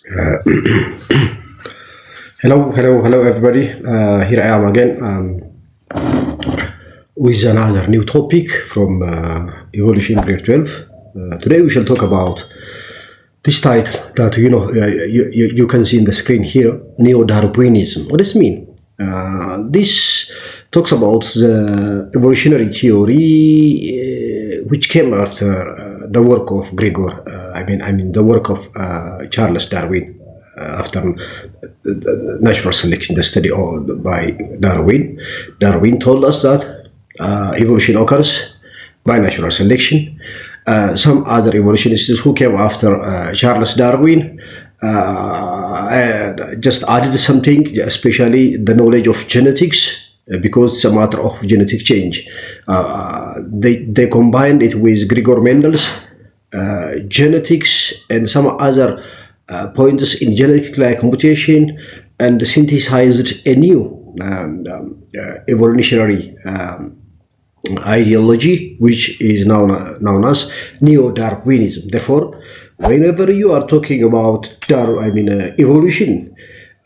Uh, hello, everybody. Here I am again with another new topic from Evolution Grade 12. Today we shall talk about this title that you can see in the screen here, Neo-Darwinism. What does it mean? This talks about the evolutionary theory which came after the work of Gregor. I mean the work of Charles Darwin after natural selection, the study by Darwin. Darwin told us that evolution occurs by natural selection. Some other evolutionists who came after Charles Darwin just added something, especially the knowledge of genetics, because it's a matter of genetic change. They combined it with Gregor Mendel's genetics and some other points in genetic like mutation, and synthesized a new evolutionary ideology, which is now known as Neo-Darwinism. Therefore, whenever you are talking about evolution,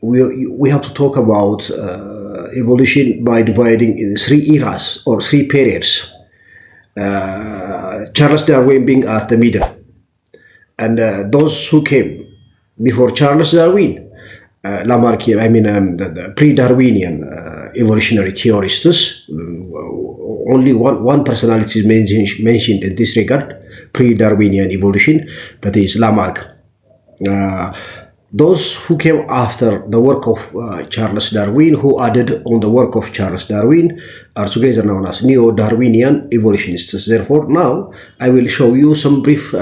we have to talk about evolution by dividing in three eras or three periods. Charles Darwin being at the middle, and those who came before Charles Darwin, Lamarck, the pre-Darwinian evolutionary theorists. Only one personality is mentioned in this regard, pre-Darwinian evolution, that is Lamarck. Uh, those who came after the work of Charles Darwin, who added on the work of Charles Darwin, are together known as Neo-Darwinian evolutionists. Therefore, now I will show you some brief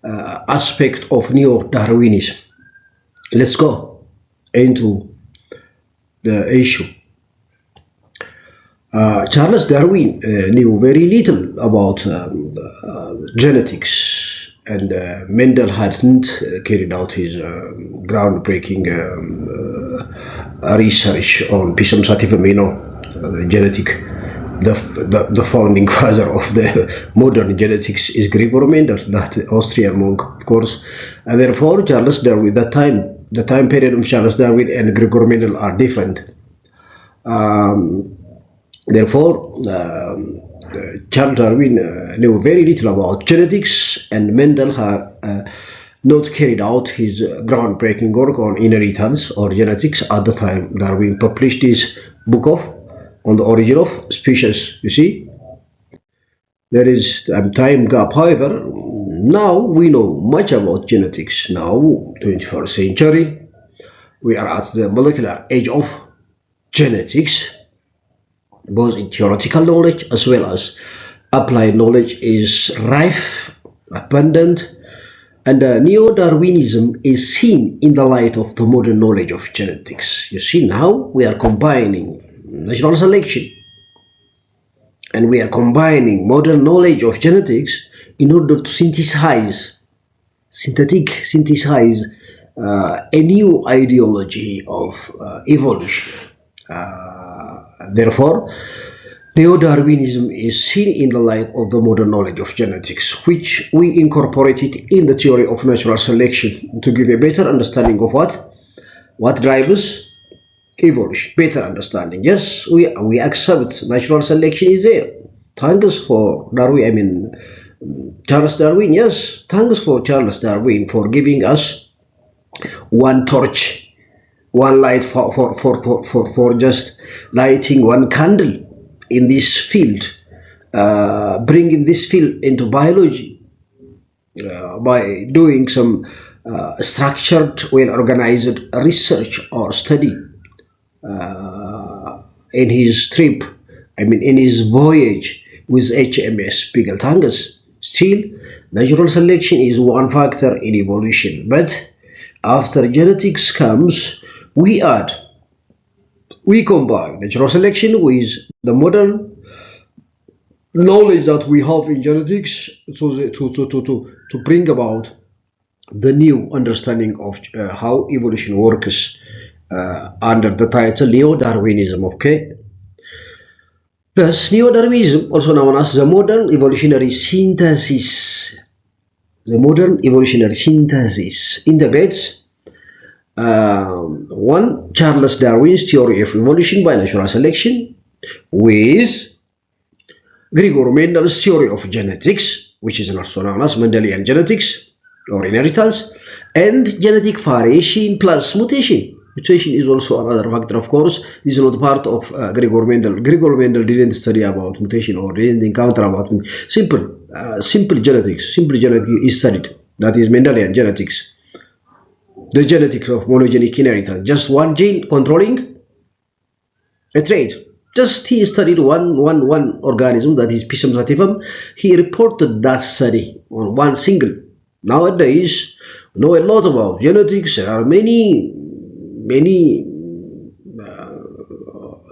aspect of Neo-Darwinism. Let's go into the issue. Charles Darwin knew very little about genetics, and Mendel hadn't carried out his groundbreaking research on Pisum sativum, the genetic. The founding father of the modern genetics is Gregor Mendel, that Austrian monk, of course, and therefore Charles Darwin. The time period of Charles Darwin and Gregor Mendel are different. Therefore, Charles Darwin knew very little about genetics, and Mendel had not carried out his groundbreaking work on inheritance or genetics at the time Darwin published his book of on the origin of species. You see, there is a time gap. However, now we know much about genetics. Now, 21st century, we are at the molecular age of genetics, both in theoretical knowledge as well as applied knowledge is rife, abundant, and Neo-Darwinism is seen in the light of the modern knowledge of genetics. You see, now we are combining natural selection and we are combining modern knowledge of genetics in order to synthesize a new ideology of evolution. Therefore, Neo-Darwinism is seen in the light of the modern knowledge of genetics, which we incorporated in the theory of natural selection to give a better understanding of what drives evolution. Better understanding. Yes, we accept natural selection is there. Thanks for Darwin. Charles Darwin. Yes, thanks for Charles Darwin for giving us one torch, one light for just lighting one candle in this field, bringing this field into biology by doing some structured, well organized research or study in his trip, in his voyage with HMS Beagle-Tangus. Still, natural selection is one factor in evolution, but after genetics comes, we combine natural selection with the modern knowledge that we have in genetics to bring about the new understanding of how evolution works under the title Neo-Darwinism. Okay, thus Neo-Darwinism, also known as the modern evolutionary synthesis, integrates One, Charles Darwin's theory of evolution by natural selection, with Gregor Mendel's theory of genetics, which is also known as Mendelian genetics or inheritance, and genetic variation plus mutation. Mutation is also another factor, of course. This is not part of Gregor Mendel. Gregor Mendel didn't study about mutation or didn't encounter about simple genetics. Simple genetics is studied. That is Mendelian genetics. The genetics of monogenic inheritance. Just one gene controlling a trait. Just he studied one organism, that is Pisum sativum. He reported that study on one single. Nowadays, we know a lot about genetics. There are many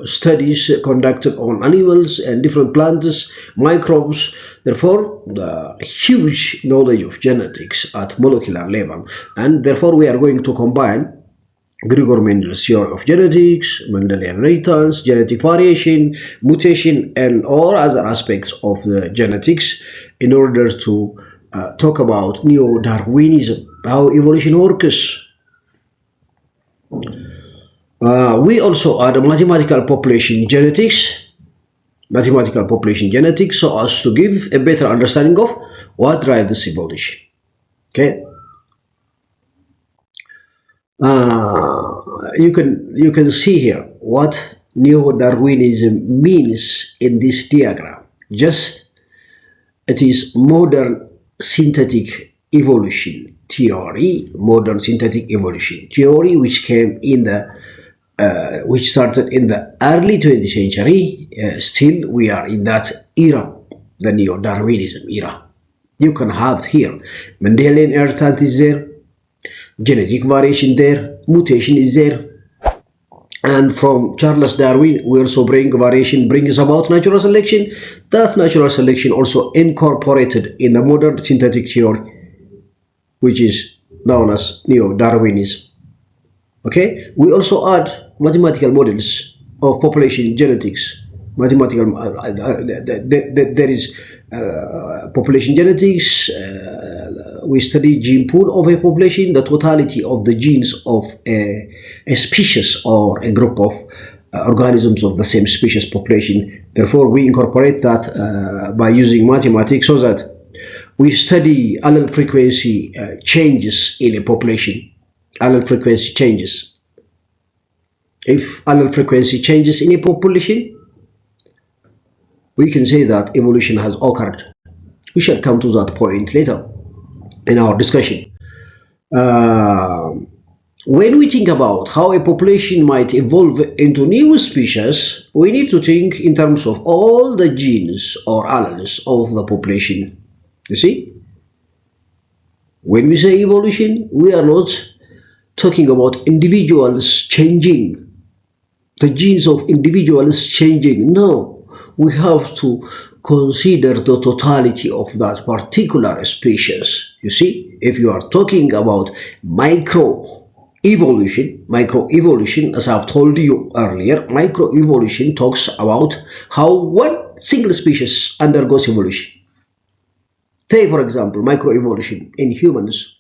studies conducted on animals and different plants, microbes. Therefore, the huge knowledge of genetics at molecular level, and therefore we are going to combine Gregor Mendel's theory of genetics, Mendelian inheritance, genetic variation, mutation, and all other aspects of the genetics in order to talk about neo-Darwinism, how evolution works. We also add mathematical population genetics, so as to give a better understanding of what drives this evolution. Okay. You can see here what neo-Darwinism means in this diagram. Just it is modern synthetic evolution theory, which came in the which started in the early 20th century. Still, we are in that era, the neo-Darwinism era. You can have here Mendelian inheritance is there, genetic variation there, mutation is there, and from Charles Darwin we also bring variation brings about natural selection. That natural selection also incorporated in the modern synthetic theory, which is known as neo-Darwinism. Okay, we also add mathematical models of population genetics. There is population genetics. We study gene pool of a population, the totality of the genes of a species or a group of organisms of the same species population. Therefore, we incorporate that by using mathematics, so that we study allele frequency changes in a population. Allele frequency changes. If allele frequency changes in a population, we can say that evolution has occurred. We shall come to that point later in our discussion. When we think about how a population might evolve into new species, we need to think in terms of all the genes or alleles of the population. You see? When we say evolution, we are not talking about individuals changing, the genes of individuals changing. No, we have to consider the totality of that particular species. You see, if you are talking about microevolution, as I've told you earlier, microevolution talks about how one single species undergoes evolution. Say, for example, microevolution in humans.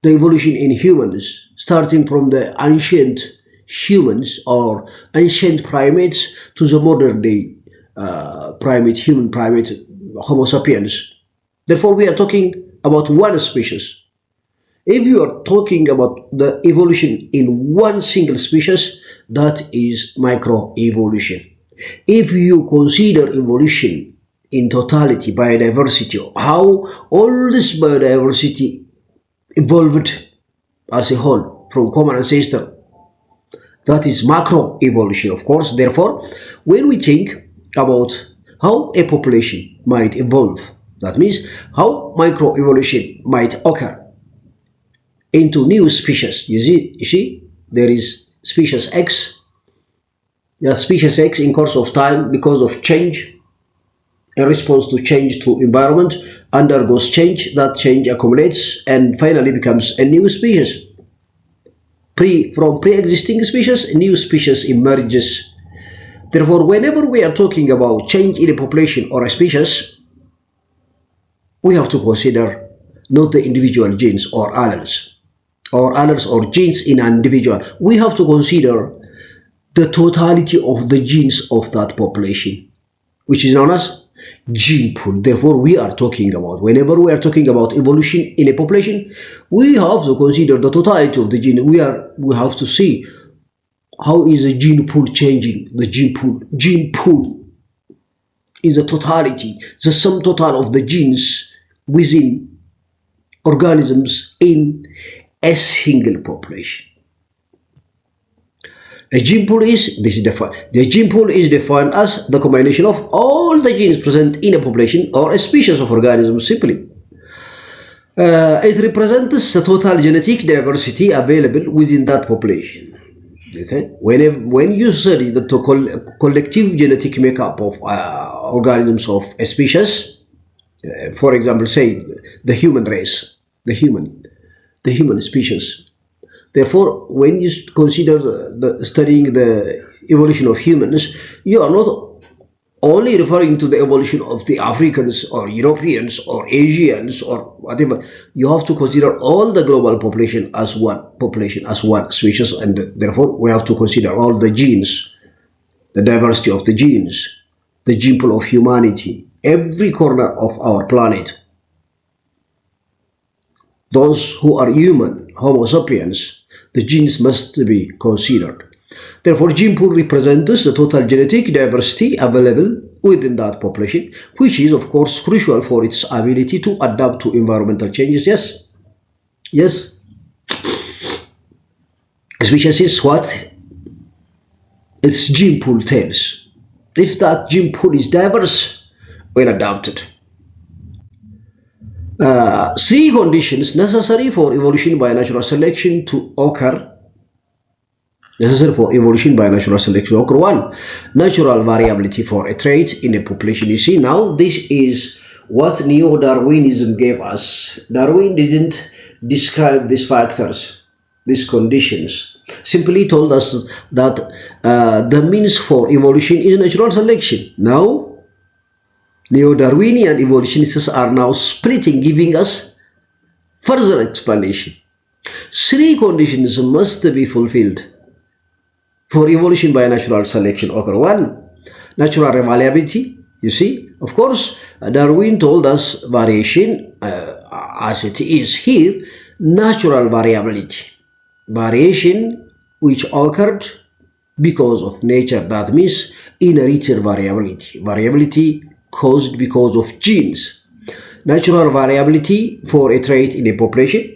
The evolution in humans, starting from the ancient humans or ancient primates to the modern day human primate, Homo sapiens. Therefore, we are talking about one species. If you are talking about the evolution in one single species, that is microevolution. If you consider evolution in totality, biodiversity, how all this biodiversity evolved as a whole from common ancestor, that is macroevolution, of course. Therefore, when we think about how a population might evolve, that means how microevolution might occur into new species. You see, there is species X. Species X in course of time, because of change, in response to change to environment, undergoes change. That change accumulates and finally becomes a new species. From pre-existing species, a new species emerges. Therefore, whenever we are talking about change in a population or a species, we have to consider not the individual genes or alleles. or alleles or genes in an individual. We have to consider the totality of the genes of that population, which is known as gene pool. Therefore, we are talking about, whenever we are talking about evolution in a population, we have to consider the totality of the gene. We have to see how is the gene pool changing. The gene pool is the totality, the sum total of the genes within organisms in a single population. A gene pool is defined. The gene pool is defined as the combination of all the genes present in a population or a species of organisms. Simply, it represents the total genetic diversity available within that population. When you study the collective genetic makeup of organisms of a species, for example, say the human race, the human species. Therefore, when you consider studying the evolution of humans, you are not only referring to the evolution of the Africans or Europeans or Asians or whatever. You have to consider all the global population as one species, and therefore we have to consider all the genes, the diversity of the genes, the gene pool of humanity, every corner of our planet. Those who are human, Homo sapiens, the genes must be considered. Therefore, gene pool represents the total genetic diversity available within that population, which is, of course, crucial for its ability to adapt to environmental changes. Yes. Species is what its gene pool tells. If that gene pool is diverse, well adapted. Three conditions necessary for evolution by natural selection to occur. One, natural variability for a trait in a population. You see, now this is what neo-Darwinism gave us. Darwin didn't describe these factors, these conditions. Simply told us that the means for evolution is natural selection. Now, neo-Darwinian evolutionists are now splitting, giving us further explanation. Three conditions must be fulfilled for evolution by natural selection occur. One, natural variability. You see, of course, Darwin told us variation as it is here, natural variability. Variation which occurred because of nature, that means inherited variability. Variability caused because of genes. Natural variability for a trait in a population.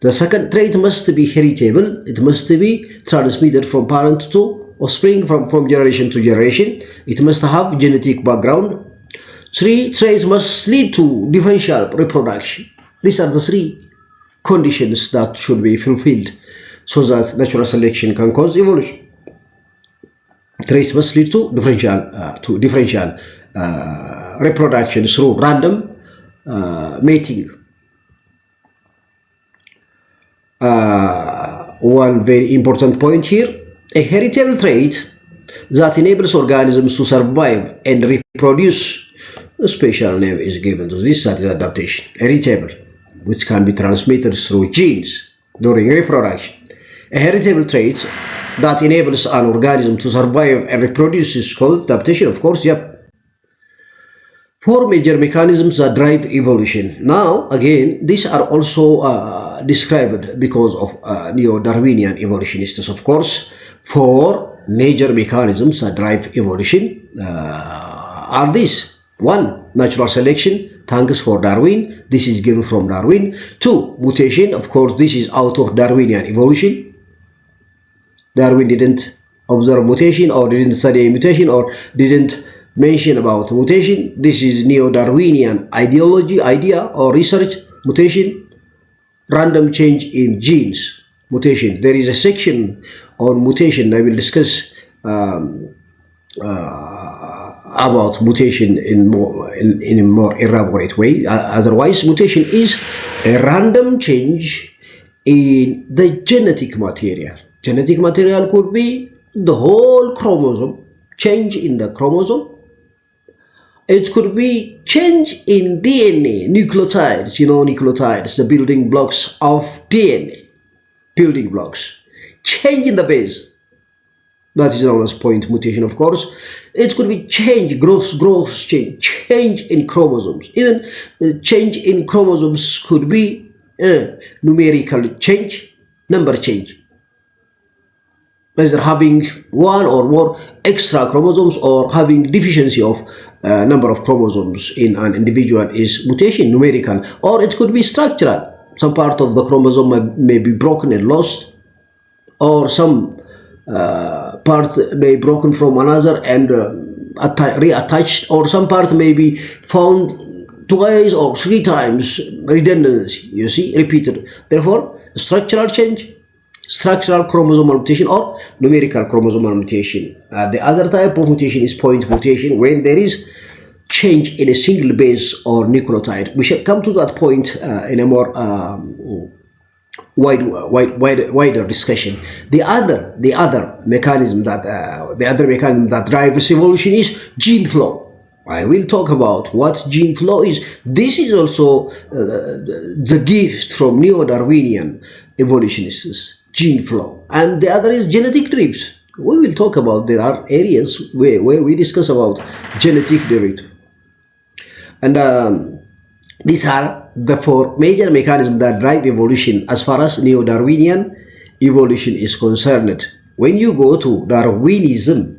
The second trait must be heritable. It must be transmitted from parent to offspring, from generation to generation. It must have genetic background. Three, traits must lead to differential reproduction. These are the three conditions that should be fulfilled so that natural selection can cause evolution. Traits must lead to differential reproduction through random mating. One very important point here, a heritable trait that enables organisms to survive and reproduce. A special name is given to this, that is adaptation. Heritable, which can be transmitted through genes during reproduction. A heritable trait that enables an organism to survive and reproduce is called adaptation, of course. Four major mechanisms that drive evolution. Now, again, these are also described because of neo-Darwinian evolutionists, of course. Four major mechanisms that drive evolution are these. One, natural selection, thanks for Darwin. This is given from Darwin. Two, mutation. Of course, this is out of Darwinian evolution. Darwin didn't observe mutation or didn't study mutation or didn't mention about mutation. This is neo-Darwinian idea or research. Mutation, random change in genes. Mutation. There is a section on mutation. I will discuss about mutation in a more elaborate way. Otherwise, mutation is a random change in the genetic material. Genetic material could be the whole chromosome, change in the chromosome, It could be change in DNA, nucleotides, nucleotides, the building blocks of DNA, building blocks. Change in the base, that is known as point mutation, of course. It could be change, growth change in chromosomes. Even change in chromosomes could be numerical change, number change. Either having one or more extra chromosomes or having deficiency of number of chromosomes in an individual is mutation, numerical, or it could be structural. Some part of the chromosome may be broken and lost, or some part may be broken from another and reattached, or some part may be found twice or three times, redundancy, you see, repeated. Therefore, structural change, structural chromosomal mutation, or numerical chromosomal mutation. The other type of mutation is point mutation, when there is change in a single base or nucleotide. We shall come to that point in a more wider discussion. The other mechanism that drives evolution is gene flow. I will talk about what gene flow is. This is also the gift from neo-Darwinian evolutionists, gene flow. And the other is genetic drift. We will talk about, there are areas where we discuss about genetic drift. And these are the four major mechanisms that drive evolution as far as neo-Darwinian evolution is concerned. When you go to Darwinism,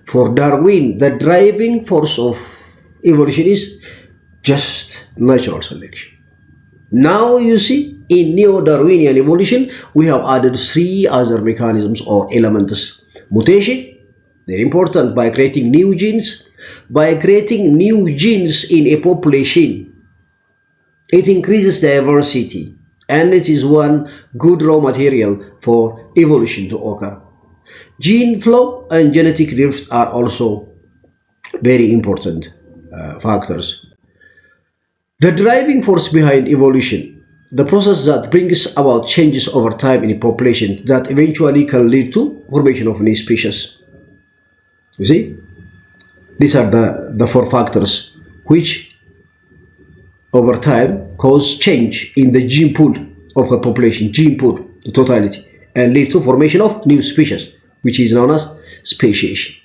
for Darwin, the driving force of evolution is just natural selection. Now you see, in neo-Darwinian evolution, we have added three other mechanisms or elements. Mutation, very important, by creating new genes. By creating new genes in a population, it increases diversity, and it is one good raw material for evolution to occur. Gene flow and genetic drift are also very important factors. The driving force behind evolution, the process that brings about changes over time in a population that eventually can lead to formation of new species. You see, these are the four factors which over time cause change in the gene pool of a population, gene pool, the totality, and lead to formation of new species, which is known as speciation,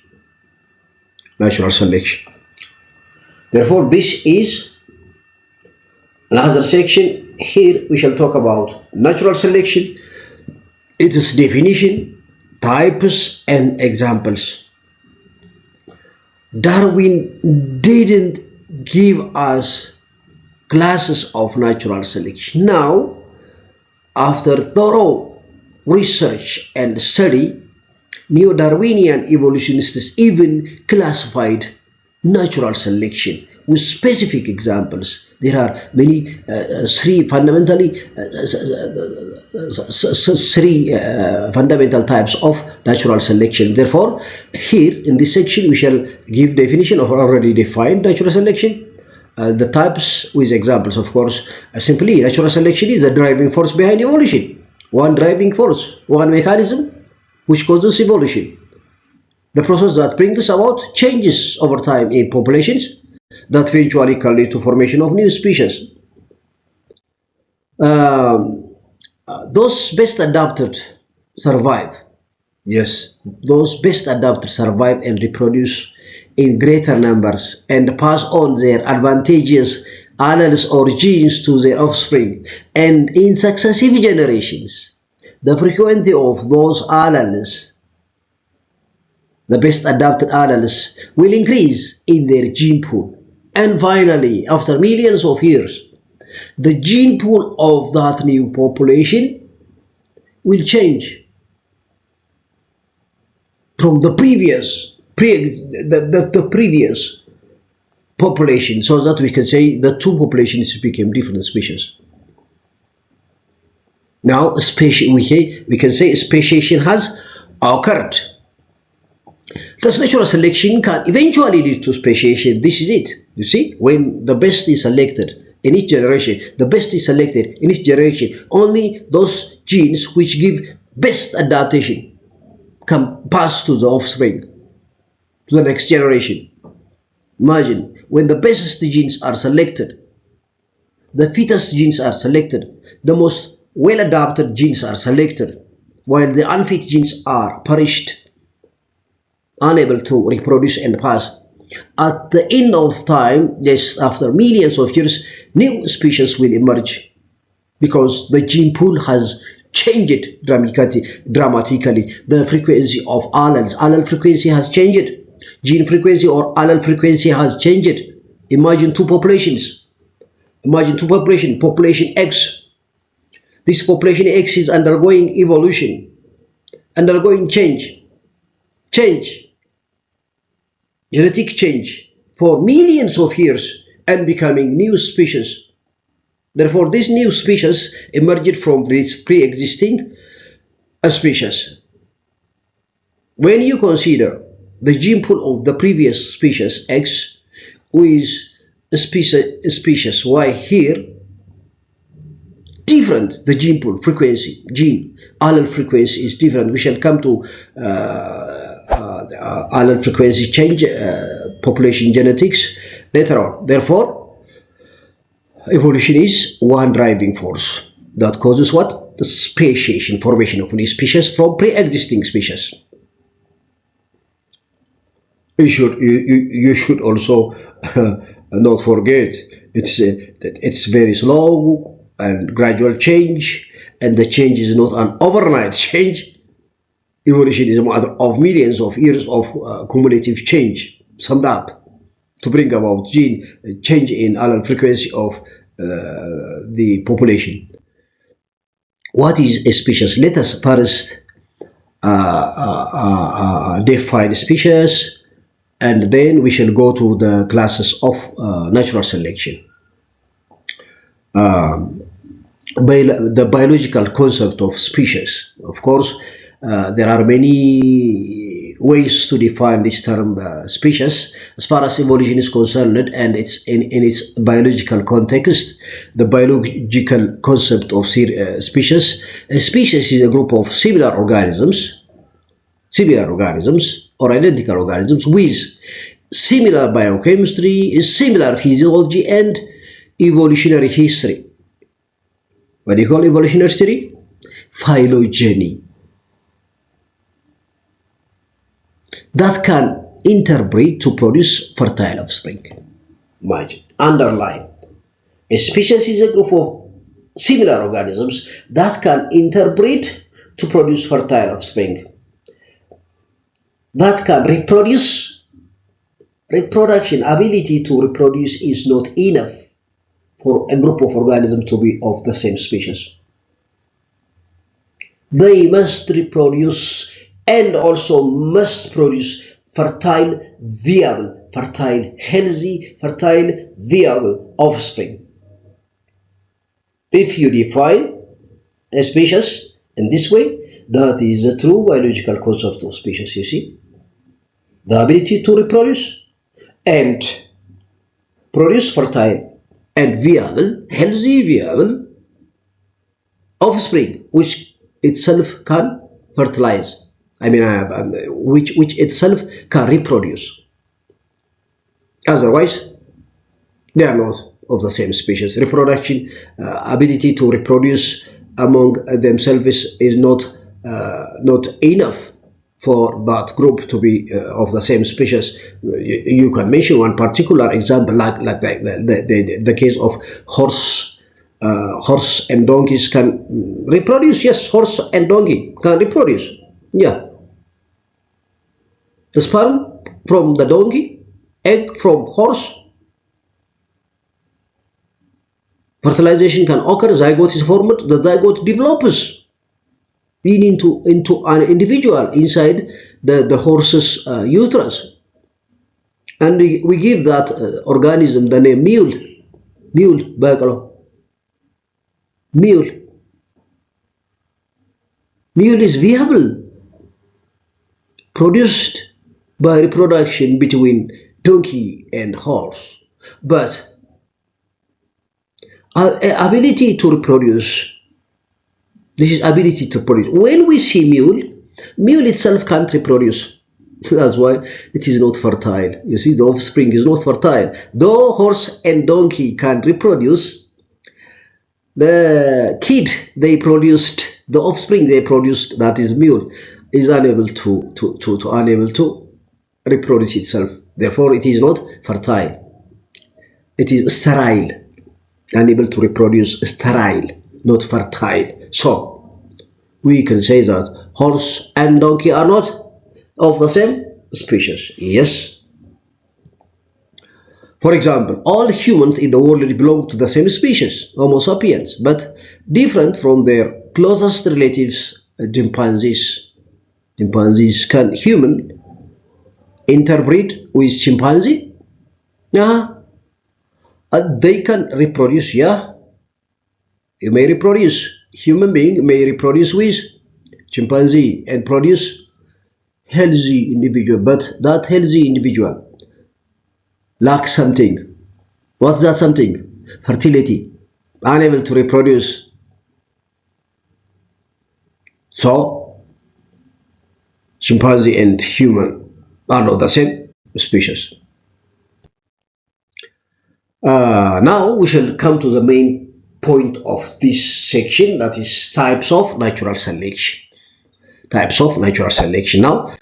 natural selection. Therefore, this is another section. Here we shall talk about natural selection, its definition, types, and examples. Darwin didn't give us classes of natural selection. Now, after thorough research and study, neo-Darwinian evolutionists even classified natural selection with specific examples. There are many, three fundamental types of natural selection. Therefore, here in this section we shall give definition of already defined natural selection, the types with examples. Of course, simply natural selection is the driving force behind evolution. One driving force, one mechanism which causes evolution. The process that brings about changes over time in populations that eventually can lead to formation of new species. Those best adapted survive. Yes, those best adapted survive and reproduce in greater numbers and pass on their advantageous alleles or genes to their offspring. And in successive generations, the frequency of those alleles, the best adapted alleles, will increase in their gene pool. And finally, after millions of years, the gene pool of that new population will change from the previous population, so that we can say the two populations became different species. Now, we can say speciation has occurred. Thus, natural selection can eventually lead to speciation. This is it. You see, when the best is selected in each generation, only those genes which give best adaptation can pass to the offspring, to the next generation. Imagine when the best genes are selected, the fittest genes are selected, the most well adapted genes are selected, while the unfit genes are perished, unable to reproduce and pass. At the end of time, just after millions of years, new species will emerge because the gene pool has changed dramatically. The frequency of allele frequency has changed. Gene frequency or allele frequency has changed. Imagine two populations. Imagine two populations. Population X. This population X is undergoing evolution, undergoing change, genetic change for millions of years and becoming new species. Therefore, this new species emerged from this pre-existing species. When you consider the gene pool of the previous species X with species Y here, different the gene pool frequency, gene allele frequency is different. We shall come to allele frequency change, population genetics later on. Therefore, evolution is one driving force that causes what? The speciation, formation of new species from pre-existing species. You should also not forget that it's very slow and gradual change, and the change is not an overnight change. Evolution is a matter of millions of years of cumulative change summed up to bring about gene change in allele frequency of the population. What is a species? Let us first define species, and then we shall go to the classes of natural selection. The biological concept of species. Of course, there are many ways to define this term species. As far as evolution is concerned, and it's in its biological context, the biological concept of species. A species is a group of similar organisms or identical organisms with similar biochemistry, similar physiology, and evolutionary history. What do you call evolutionary history? Phylogeny. That can interbreed to produce fertile offspring. Imagine, underline. A species is a group of similar organisms that can interbreed to produce fertile offspring. That can reproduce. Reproduction, ability to reproduce is not enough for a group of organisms to be of the same species. They must reproduce and also must produce fertile, viable, fertile, healthy, fertile, viable offspring. If you define a species in this way, that is a true biological concept of species, you see. The ability to reproduce and produce fertile and viable, healthy, viable offspring, which itself can fertilize. Which itself can reproduce. Otherwise, they are not of the same species. Reproduction, ability to reproduce among themselves is not enough for that group to be of the same species. You can mention one particular example, like the case of horse. Horse and donkeys can reproduce. Yes, horse and donkey can reproduce. Yeah. The sperm from the donkey, egg from horse. Fertilization can occur, zygote is formed, the zygote develops into an individual inside the horse's uterus. And we give that organism the name mule. Mule is viable, produced by reproduction between donkey and horse. But ability to reproduce, this is ability to produce. When we see mule itself can't reproduce. That's why it is not fertile. You see, the offspring is not fertile. Though horse and donkey can reproduce, the kid they produced, the offspring they produced, that is mule, is unable to reproduce itself. Therefore, it is not fertile. It is sterile, unable to reproduce, sterile, not fertile. So we can say that horse and donkey are not of the same species. Yes. For example, all humans in the world belong to the same species, Homo sapiens, but different from their closest relatives, chimpanzees. Chimpanzees, can human interbreed with chimpanzee? Yeah. They can reproduce, yeah. You may reproduce. Human being may reproduce with chimpanzee and produce healthy individual, but that healthy individual lacks something. What's that something? Fertility. Unable to reproduce. So, chimpanzee and human are not the same species. Now we shall come to the main point of this section, that is types of natural selection. Types of natural selection. Now,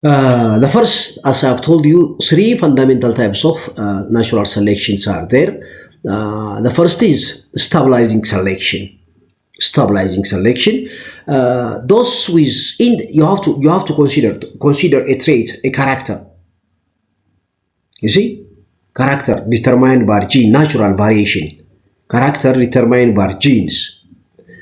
the first, as I've told you, three fundamental types of natural selections are there. The first is stabilizing selection. Stabilizing selection. Those with you have to consider a trait, a character. You see, character determined by gene, natural variation. Character determined by genes.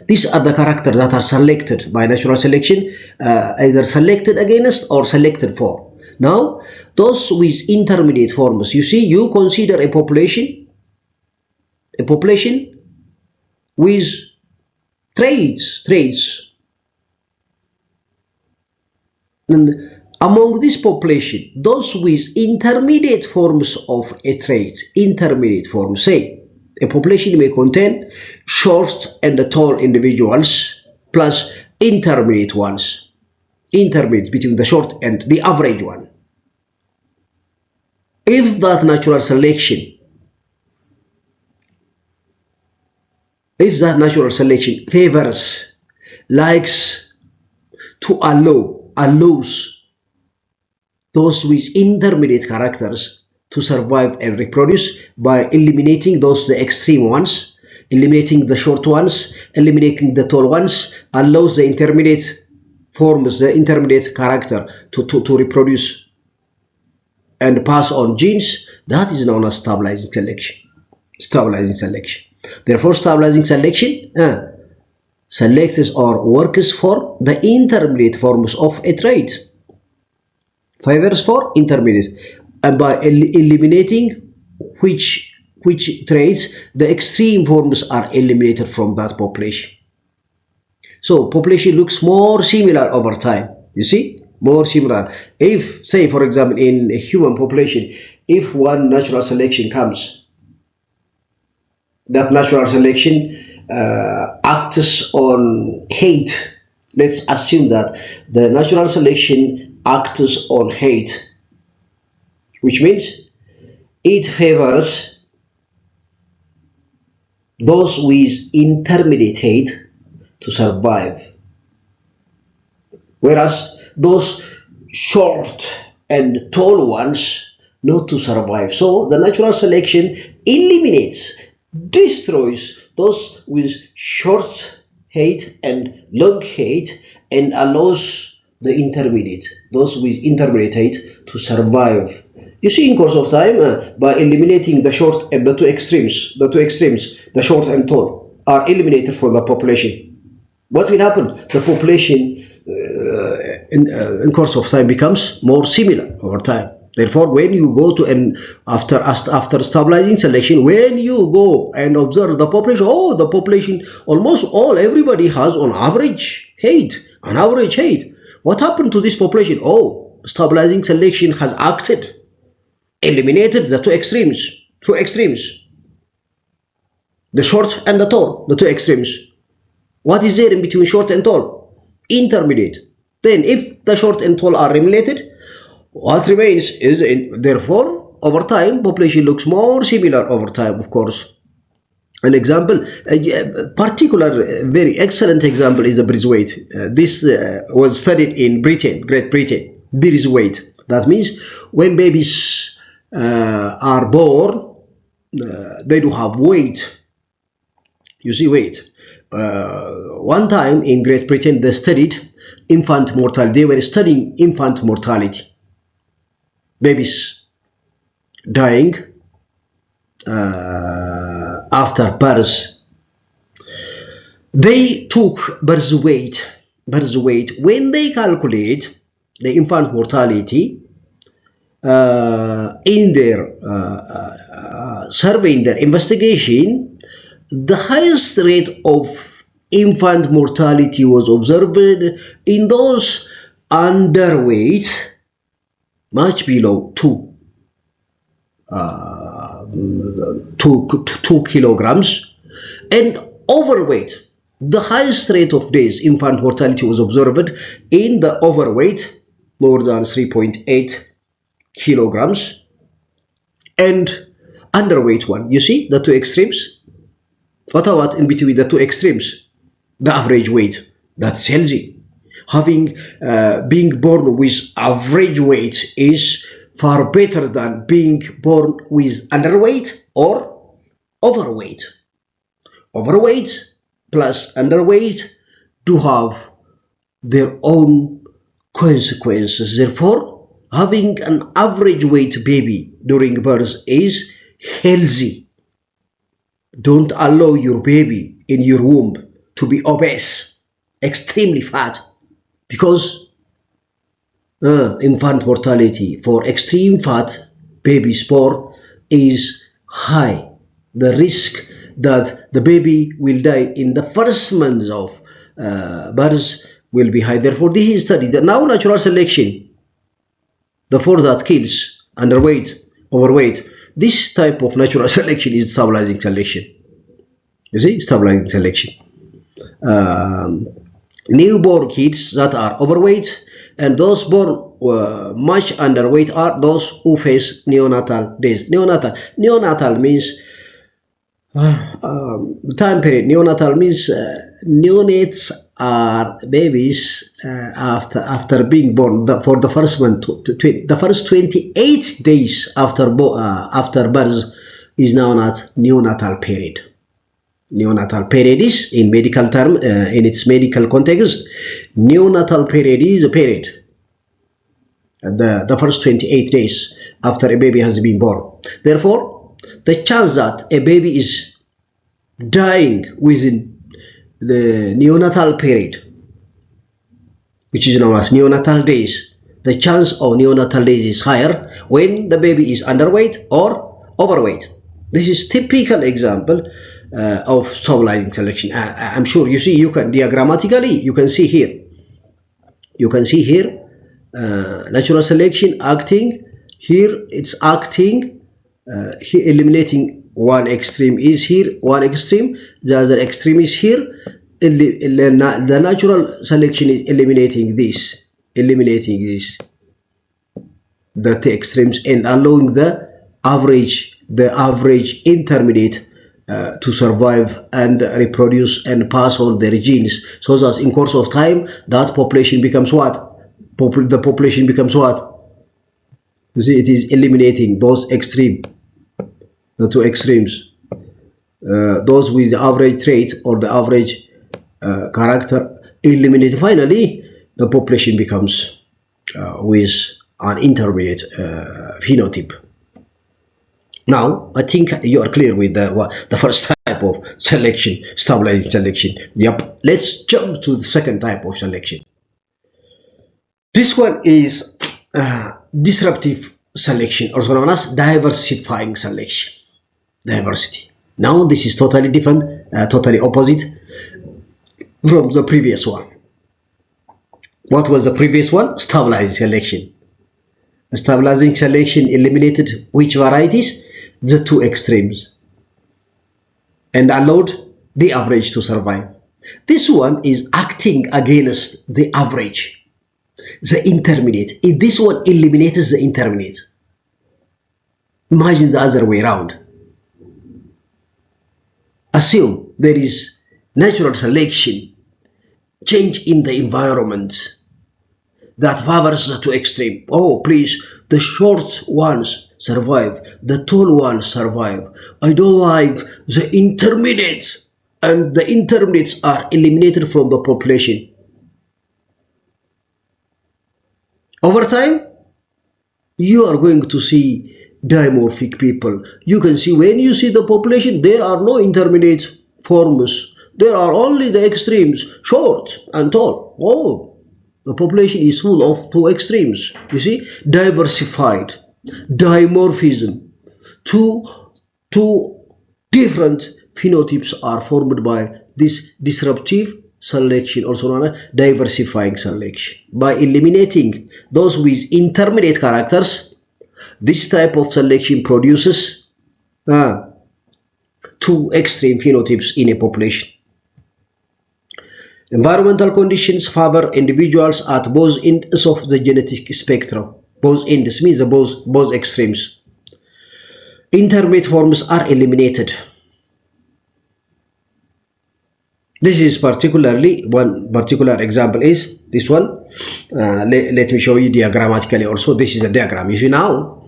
These are the characters that are selected by natural selection, either selected against or selected for. Now, those with intermediate forms, you see, you consider a population with traits. And among this population, those with intermediate forms of a trait, intermediate forms, say, a population may contain short and tall individuals plus intermediate ones, intermediate between the short and the average one. If that natural selection favors, likes to allows those with intermediate characters to survive and reproduce by eliminating the extreme ones, eliminating the short ones, eliminating the tall ones, allows the intermediate forms, the intermediate character to reproduce and pass on genes. That is known as stabilizing selection. Stabilizing selection. Therefore, stabilizing selection selects or works for the intermediate forms of a trait, favors for intermediate, and by eliminating which traits, the extreme forms are eliminated from that population. So population looks more similar over time. You see, more similar. If, say, for example, in a human population, if one natural selection comes, that natural selection acts on hate. Let's assume that the natural selection acts on hate, which means it favors those with intermediate hate to survive, whereas those short and tall ones not to survive. So the natural selection eliminates, destroys those with short hate and long hate, and allows the intermediate, those with intermediate hate, to survive. You see, in course of time, by eliminating the short and the two extremes, the short and tall, are eliminated from the population. What will happen? The population in course of time becomes more similar over time. Therefore, when you go to after stabilizing selection, when you go and observe the population, the population almost everybody has on average hate. What happened to this population? Stabilizing selection has acted, eliminated the two extremes, the short and the tall, the two extremes. What is there in between short and tall? Intermediate. Then if the short and tall are eliminated, What remains is, therefore, over time, population looks more similar over time, of course. An example, a particular, very excellent example is the birth weight. This was studied in Britain, Great Britain. Birth weight. That means when babies are born, they do have weight. You see, weight. One time in Great Britain, they studied infant mortality. They were studying infant mortality. Babies dying after birth. They took birth weight. When they calculate the infant mortality in their survey, in their investigation, the highest rate of infant mortality was observed in those underweight, much below 2 kilograms, and overweight. The highest rate of days infant mortality was observed in the overweight, more than 3.8 kilograms, and underweight one. You see the two extremes? What about in between the two extremes? The average weight, that's healthy. Having being born with average weight is far better than being born with underweight or overweight. Overweight plus underweight do have their own consequences. Therefore, having an average weight baby during birth is healthy. Don't allow your baby in your womb to be obese, extremely fat, because infant mortality for extreme fat babies born is high. The risk that the baby will die in the first months of birth will be high. Therefore, this is studied. Now, natural selection, the force that kills underweight, overweight, this type of natural selection is stabilizing selection. You see, stabilizing selection. Newborn kids that are overweight and those born much underweight are those who face neonatal days. Neonatal means time period. Neonatal means neonates are babies after being born for the first month. The first 28 days after birth is known as neonatal period. Neonatal period is, in medical term, in its medical context, neonatal period is a period, the first 28 days after a baby has been born. Therefore, the chance that a baby is dying within the neonatal period, which is known as neonatal days, the chance of neonatal days is higher when the baby is underweight or overweight. This is typical example of stabilizing selection. I'm sure you see, you can diagrammatically, you can see here natural selection acting here. It's acting here, eliminating one extreme is here, one extreme, the other extreme is here. The natural selection is eliminating this, the two extremes, and allowing the average intermediate to survive and reproduce and pass on their genes, so that in course of time that population becomes what? The population becomes what? You see, it is eliminating those extreme, the two extremes, those with the average trait or the average character, eliminated. Finally, the population becomes with an intermediate phenotype. Now, I think you are clear with the first type of selection, stabilizing selection. Yep. Let's jump to the second type of selection. This one is disruptive selection, also known as diversifying selection. Diversity. Now, this is totally different, totally opposite from the previous one. What was the previous one? Stabilizing selection. Stabilizing selection eliminated which varieties? The two extremes, and allowed the average to survive. This one is acting against the average. the intermediate. If this one eliminates the intermediate, imagine the other way around. Assume there is natural selection, change in the environment that favors the two extreme. Oh, please, the short ones survive, the tall ones survive. I don't like the intermediates, and the intermediates are eliminated from the population. Over time, you are going to see dimorphic people. You can see when you see the population, there are no intermediate forms. There are only the extremes, short and tall. Oh, the population is full of two extremes. You see, diversified, dimorphism. Two different phenotypes are formed by this disruptive selection, also known as diversifying selection. By eliminating those with intermediate characters, this type of selection produces two extreme phenotypes in a population. Environmental conditions favor individuals at both ends of the genetic spectrum. Both ends means both extremes. Intermediate forms are eliminated. This is particularly, one particular example is this one. Let me show you diagrammatically also. This is a diagram. You see now,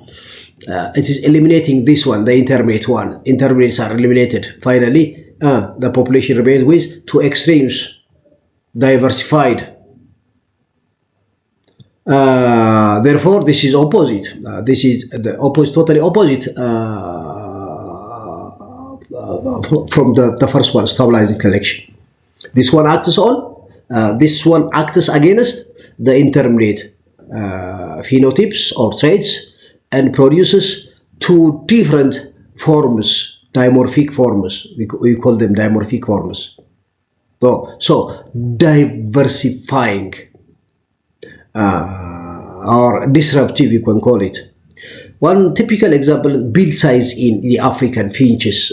it is eliminating this one, the intermediate one. Intermediates are eliminated. Finally, the population remains with two extremes, diversified. Therefore, this is opposite. This is the opposite, totally opposite from the first one, stabilizing selection. This one acts on, this one acts against the intermediate phenotypes or traits and produces two different forms, dimorphic forms. We call them dimorphic forms. So diversifying or disruptive, you can call it. One typical example, build size in the African finches.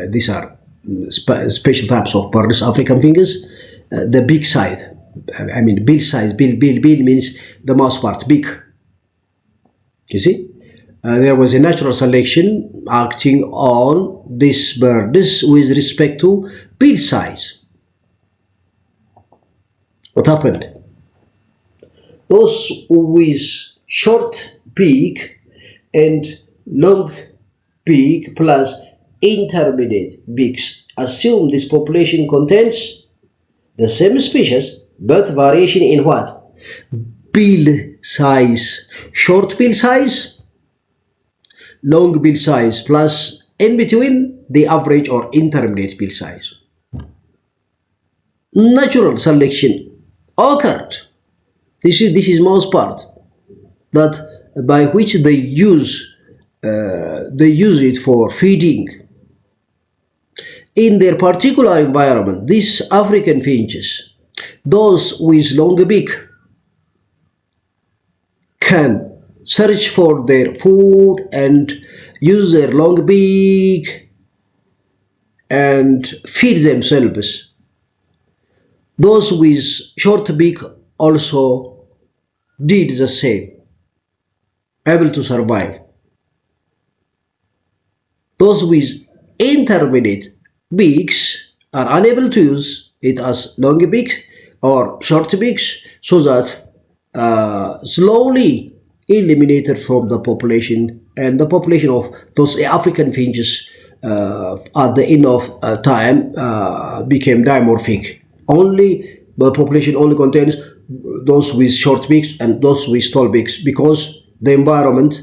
These are special types of birds, African finches. The big size, I mean build size, build means the mouse part, big. You see, there was a natural selection acting on these birds with respect to build size. What happened? Those with short beak and long beak plus intermediate beaks. Assume this population contains the same species but variation in what? Bill size. Short bill size, long bill size, plus in between the average or intermediate bill size. Natural selection occurred. This is most part that by which they use it for feeding. In their particular environment, these African finches, those with long beak, can search for their food and use their long beak and feed themselves. Those with short beak also did the same, able to survive. Those with intermediate beaks are unable to use it as long beaks or short beaks, so that slowly eliminated from the population, and the population of those African finches at the end of time became dimorphic. Only the population only contains those with short beaks and those with tall beaks, because the environment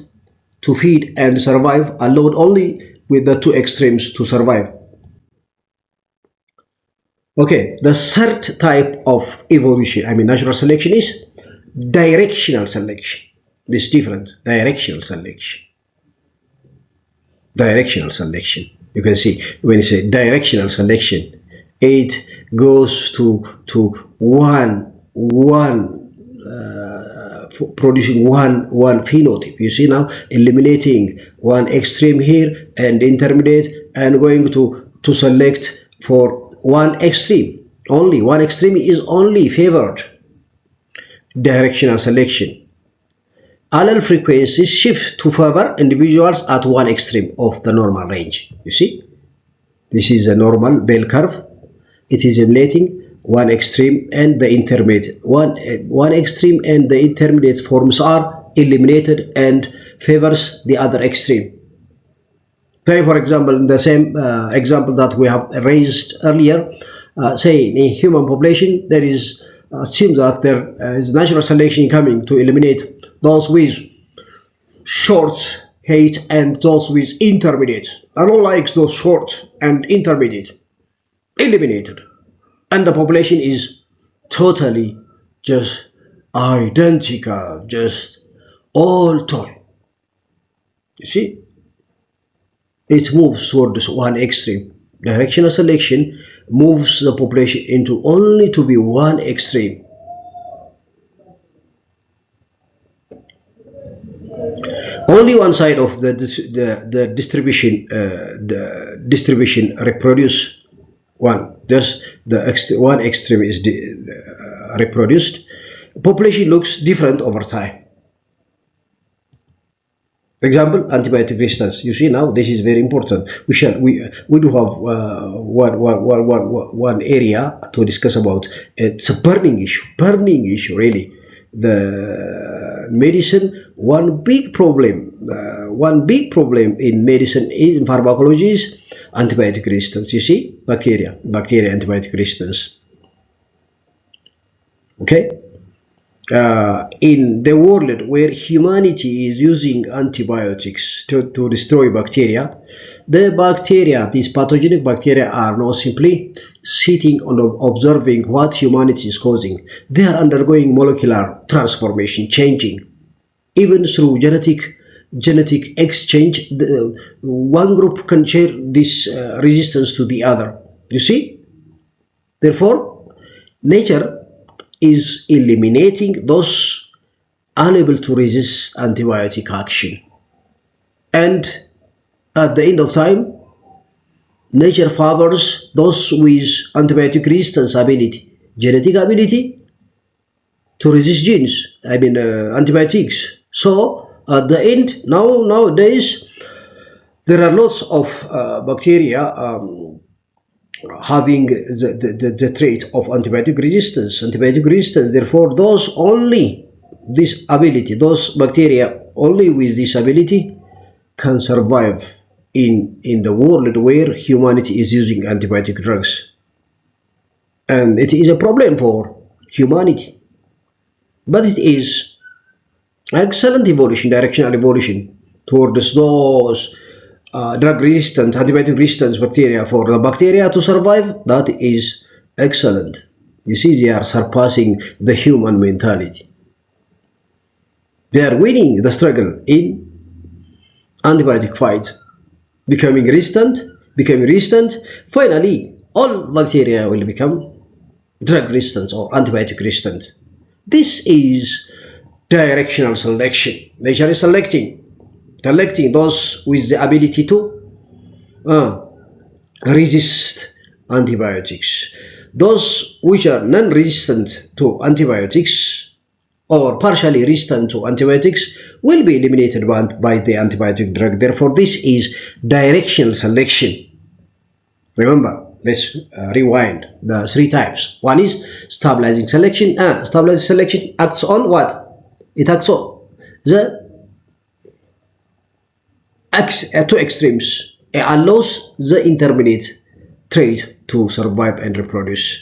to feed and survive allowed only with the two extremes to survive. Okay, the third type of evolution, I mean natural selection, is directional selection. This is different. Directional selection. Directional selection. You can see when you say directional selection, it goes to producing one phenotype. You see now, eliminating one extreme here and intermediate, and going to select for one extreme. Only one extreme is only favored. directional selection. Allele frequencies shift to favor individuals at one extreme of the normal range. You see, this is a normal bell curve. It is emulating one extreme and the intermediate. One extreme and the intermediate forms are eliminated and favors the other extreme. Say, for example, in the same example that we have raised earlier, say in a human population, there is seems that there is natural selection coming to eliminate those with short height and those with intermediate. I don't like those short and intermediate. Eliminated. And the population is totally just identical, just all tall. You see? It moves towards one extreme. Directional selection moves the population into only to be one extreme. Only one side of the distribution reproduce one. Thus, one extreme is reproduced. Population looks different over time. Example, antibiotic resistance. You see now, this is very important. We do have one area to discuss about. It's a burning issue really. The medicine, one big problem in medicine, in pharmacology, is antibiotic resistance. You see, bacteria antibiotic resistance. Okay. In the world where humanity is using antibiotics to destroy bacteria, these pathogenic bacteria are not simply sitting and observing what humanity is causing. They are undergoing molecular transformation, changing. Even through genetic exchange, one group can share this resistance to the other. You see? Therefore, nature is eliminating those unable to resist antibiotic action. And at the end of time, nature favors those with antibiotic resistance ability, genetic ability to resist antibiotics. So at the end, nowadays, there are lots of bacteria having the trait of antibiotic resistance. Therefore, those bacteria only with this ability can survive in the world where humanity is using antibiotic drugs. And it is a problem for humanity. But it is excellent evolution, directional evolution towards those drug resistant, antibiotic resistant bacteria. For the bacteria to survive, that is excellent. You see, they are surpassing the human mentality. They are winning the struggle in antibiotic fight, becoming resistant. Finally, all bacteria will become drug resistant or antibiotic resistant. This is directional selection. Nature is selecting those with the ability to resist antibiotics. Those which are non-resistant to antibiotics or partially resistant to antibiotics will be eliminated by the antibiotic drug. Therefore, this is directional selection. Remember, let's rewind the three types. One is stabilizing selection. Stabilizing selection acts on what? It acts on the two extremes. It allows the intermediate trait to survive and reproduce.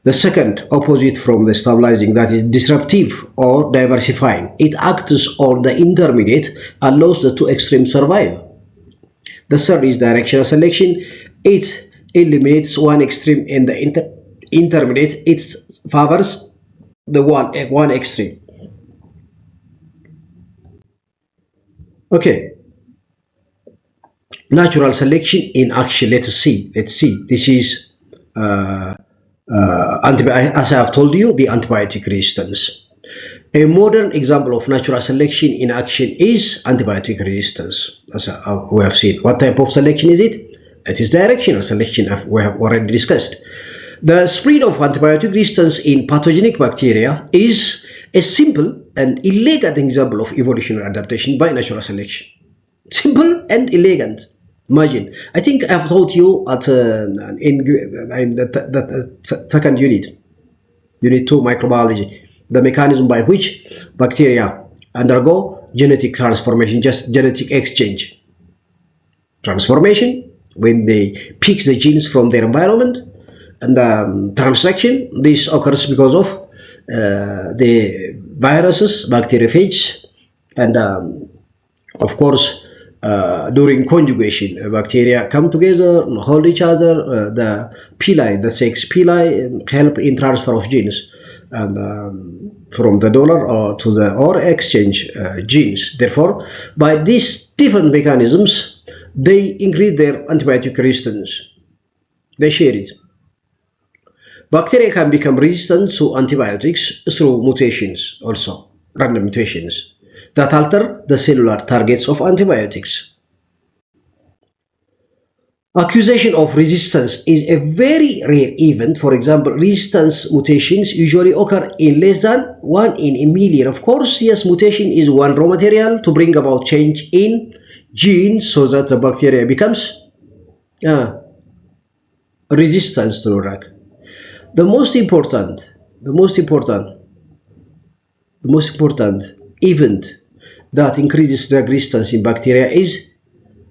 The second, opposite from the stabilizing, that is disruptive or diversifying. It acts on the intermediate, allows the two extremes survive. The third is directional selection. It eliminates one extreme in the intermediate. It favors the one extreme. Okay. Natural selection in action. Let's see. This is as I have told you, the antibiotic resistance. A modern example of natural selection in action is antibiotic resistance, as we have seen. What type of selection is it? It is directional selection, we have already discussed. The spread of antibiotic resistance in pathogenic bacteria is a simple and elegant example of evolutionary adaptation by natural selection. Simple and elegant. Imagine. I think I've taught you at in the second unit, unit 2 microbiology, the mechanism by which bacteria undergo genetic transformation, just genetic exchange. Transformation, when they pick the genes from their environment, and transfection, this occurs because of the viruses, bacteriophages, and of course during conjugation, bacteria come together, hold each other. The pili, the sex pili, help in transfer of genes, and from the donor or exchange genes. Therefore, by these different mechanisms, they increase their antibiotic resistance. They share it. Bacteria can become resistant to antibiotics through mutations, also random mutations that alter the cellular targets of antibiotics. Accusation of resistance is a very rare event. For example, resistance mutations usually occur in less than 1 in a million. Of course, yes, mutation is one raw material to bring about change in genes so that the bacteria becomes resistant to the drug. The most important event that increases drug resistance in bacteria is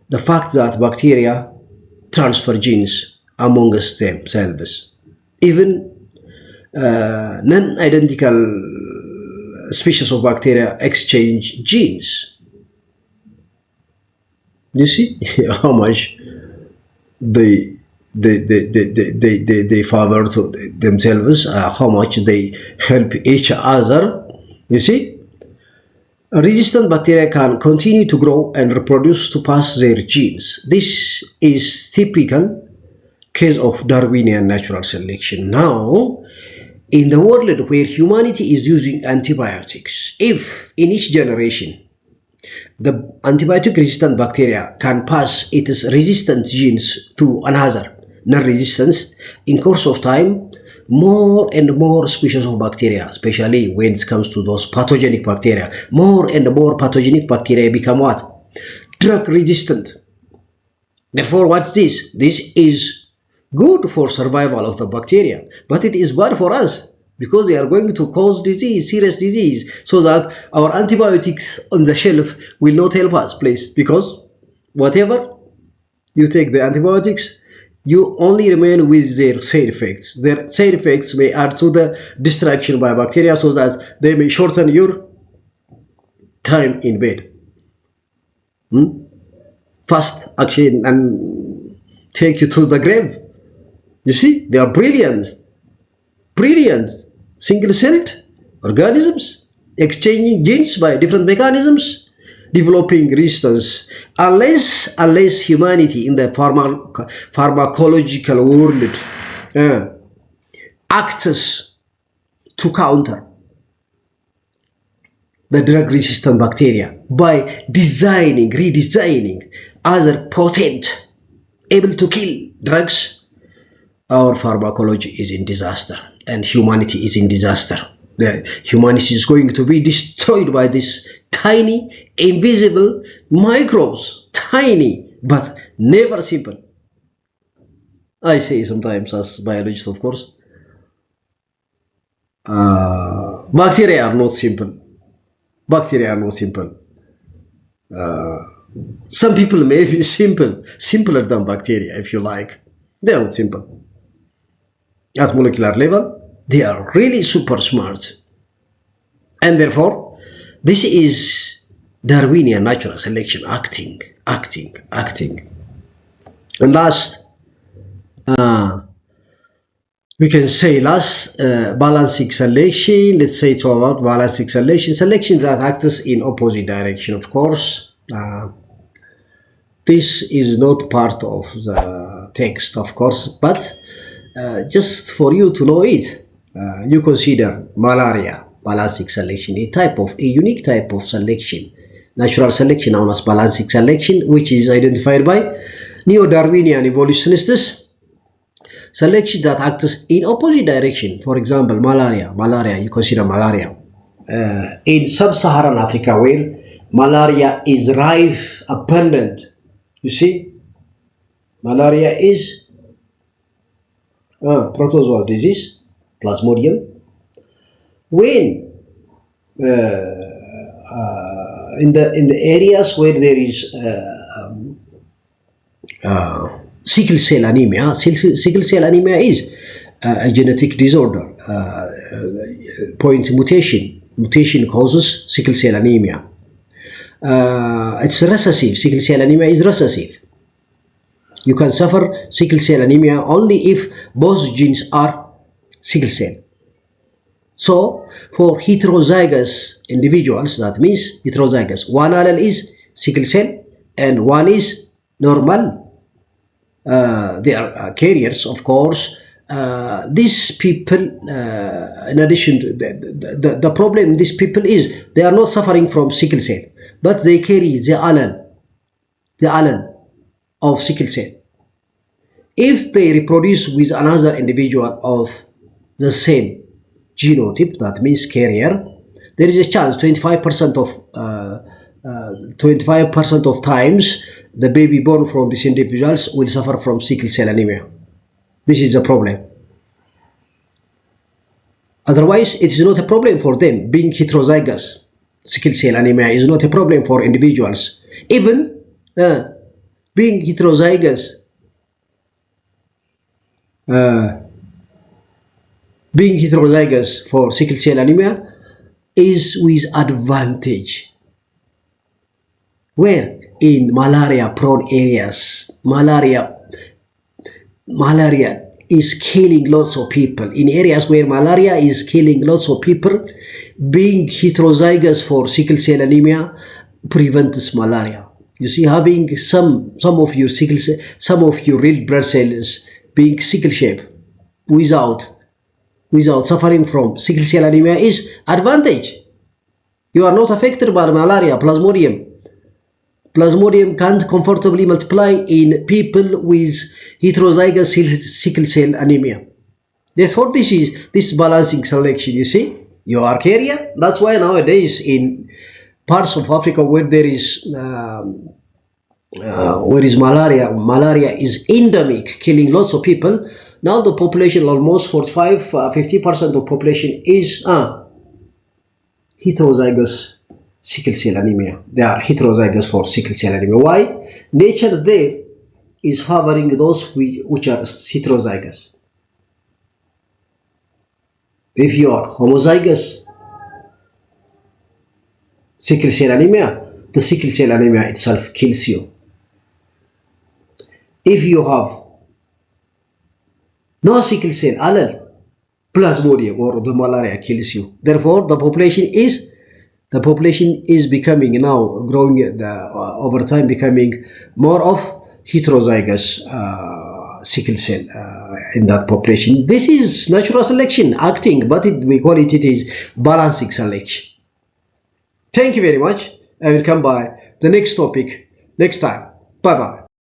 the fact that bacteria transfer genes amongst themselves. Even non-identical species of bacteria exchange genes. You see how much they favor to themselves, how much they help each other. You see, resistant bacteria can continue to grow and reproduce to pass their genes. This is typical case of Darwinian natural selection. Now, in the world where humanity is using antibiotics, if in each generation the antibiotic resistant bacteria can pass its resistant genes to another non-resistance, in course of time, more and more species of bacteria, especially when it comes to those pathogenic bacteria, more and more pathogenic bacteria become what? Drug resistant. Therefore, what's this? This is good for survival of the bacteria, but it is bad for us because they are going to cause disease, serious disease, so that our antibiotics on the shelf will not help us, please, because whatever you take the antibiotics, you only remain with their side effects. Their side effects may add to the destruction by bacteria so that they may shorten your time in bed. Fast action and take you to the grave. You see, they are brilliant single-celled organisms exchanging genes by different mechanisms, developing resistance. Unless humanity in the pharmacological world acts to counter the drug-resistant bacteria by redesigning other potent, able to kill drugs, our pharmacology is in disaster and humanity is in disaster. Humanity is going to be destroyed by these tiny, invisible microbes. Tiny, but never simple. I say sometimes, as biologists, of course, bacteria are not simple. Some people may be simpler than bacteria, if you like. They are not simple. At molecular level, they are really super smart. And therefore, this is Darwinian natural selection acting. And last, we can say balancing selection. Let's say it's about balancing selection that acts in opposite direction. Of course, this is not part of the text, of course, but just for you to know it, you consider malaria balancing selection, a unique type of selection, natural selection known as balancing selection, which is identified by neo-Darwinian evolutionists selection that acts in opposite direction. For example, malaria, you consider malaria. In sub-Saharan Africa, where malaria is rife, abundant, you see, malaria is protozoal disease, plasmodium. When in the areas where there is sickle cell anemia. Sickle cell anemia is a genetic disorder. Point mutation. Mutation causes sickle cell anemia. It's recessive. Sickle cell anemia is recessive. You can suffer sickle cell anemia only if both genes are sickle cell. So, for heterozygous individuals, that means heterozygous, one allele is sickle cell and one is normal. They are carriers, of course. These people, in addition to the problem, these people is they are not suffering from sickle cell, but they carry the allele of sickle cell. If they reproduce with another individual of the same genotype, that means carrier, there is a chance 25% of times the baby born from these individuals will suffer from sickle cell anemia. This is a problem. Otherwise, it is not a problem for them. Being heterozygous, sickle cell anemia is not a problem for individuals. Even being heterozygous, for sickle cell anemia is with advantage. Where? In malaria-prone areas. Malaria is killing lots of people. In areas where malaria is killing lots of people, being heterozygous for sickle cell anemia prevents malaria. You see, having some of your red blood cells being sickle shape without suffering from sickle cell anemia is advantage. You are not affected by malaria, plasmodium. Plasmodium can't comfortably multiply in people with heterozygous sickle cell anemia. Therefore, this balancing selection. You see, you are carrier. That's why nowadays in parts of Africa where there is malaria is endemic, killing lots of people. Now the population, almost 50% of population is heterozygous sickle cell anemia. They are heterozygous for sickle cell anemia. Why? Nature there is favoring those which are heterozygous. If you are homozygous sickle cell anemia, the sickle cell anemia itself kills you. If you have no sickle cell allele, plasmodium or the malaria kills you. Therefore, the population is becoming now growing over time, becoming more of heterozygous sickle cell in that population. This is natural selection acting, but we call it is balancing selection. Thank you very much. I will come by the next topic next time. Bye bye.